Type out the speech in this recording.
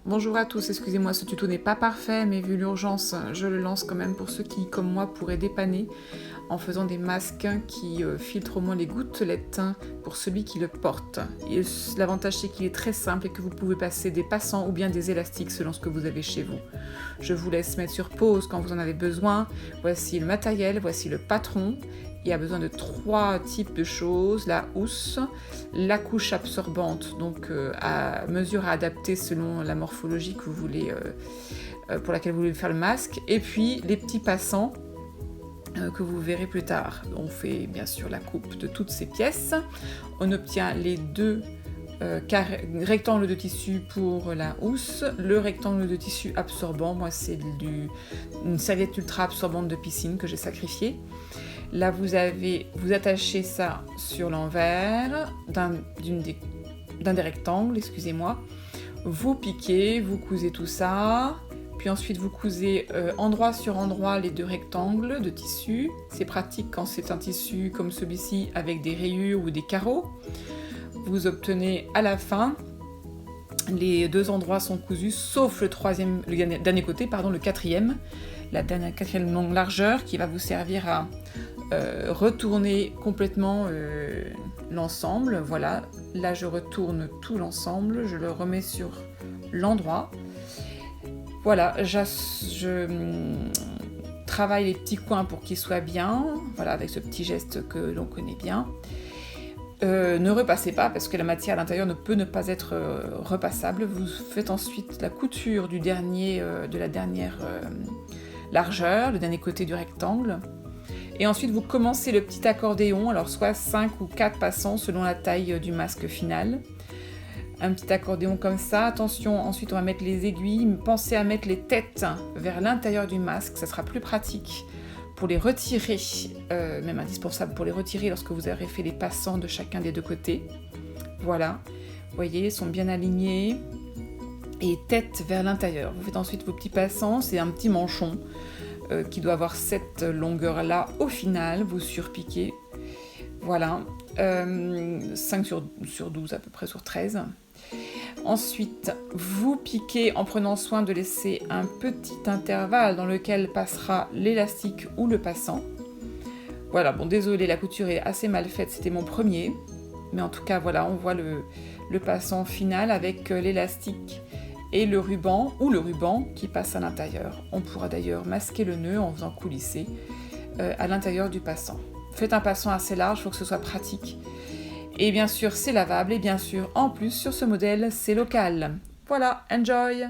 Bonjour à tous, excusez-moi, ce tuto n'est pas parfait, mais vu l'urgence, je le lance quand même pour ceux qui, comme moi, pourraient dépanner en faisant des masques qui filtrent au moins les gouttelettes pour celui qui le porte. Et l'avantage, c'est qu'il est très simple et que vous pouvez passer des passants ou bien des élastiques selon ce que vous avez chez vous. Je vous laisse mettre sur pause quand vous en avez besoin. Voici le matériel, voici le patron. Il y a besoin de 3 types de choses, la housse, la couche absorbante, donc à mesure à adapter selon la morphologie que vous voulez, pour laquelle vous voulez faire le masque, et puis les petits passants que vous verrez plus tard. On fait bien sûr la coupe de toutes ces pièces, on obtient les 2 rectangles de tissu pour la housse, le rectangle de tissu absorbant, moi c'est une serviette ultra absorbante de piscine que j'ai sacrifiée. Là, vous attachez ça sur l'envers d'un des rectangles, excusez-moi. Vous piquez, vous cousez tout ça. Puis ensuite, vous cousez endroit sur endroit les 2 rectangles de tissu. C'est pratique quand c'est un tissu comme celui-ci avec des rayures ou des carreaux. Vous obtenez à la fin, les 2 endroits sont cousus, sauf le dernier côté, le 4e. La dernière 4e longue largeur qui va vous servir à retourner complètement l'ensemble. Voilà, là je retourne tout l'ensemble, je le remets sur l'endroit. Voilà, je travaille les petits coins pour qu'ils soient bien, voilà, avec ce petit geste que l'on connaît bien. Ne repassez pas parce que la matière à l'intérieur ne peut ne pas être repassable. Vous faites ensuite la couture de la dernière largeur, le dernier côté du rectangle. Et ensuite, vous commencez le petit accordéon, alors soit 5 ou 4 passants selon la taille du masque final. Un petit accordéon comme ça. Attention, ensuite on va mettre les aiguilles. Pensez à mettre les têtes vers l'intérieur du masque, ça sera plus pratique pour les retirer, même indispensable pour les retirer lorsque vous aurez fait les passants de chacun des 2 côtés. Voilà, vous voyez, ils sont bien alignés. Et tête vers l'intérieur. Vous faites ensuite vos petits passants, c'est un petit manchon qui doit avoir cette longueur-là au final, vous surpiquez, voilà, 5 sur 12 à peu près, sur 13. Ensuite, vous piquez en prenant soin de laisser un petit intervalle dans lequel passera l'élastique ou le passant. Voilà, bon désolé, la couture est assez mal faite, c'était mon premier, mais en tout cas voilà, on voit le passant final avec l'élastique et le ruban qui passe à l'intérieur. On pourra d'ailleurs masquer le nœud en faisant coulisser à l'intérieur du passant. Faites un passant assez large, il faut que ce soit pratique. Et bien sûr, c'est lavable, et bien sûr, en plus, sur ce modèle, c'est local. Voilà, enjoy!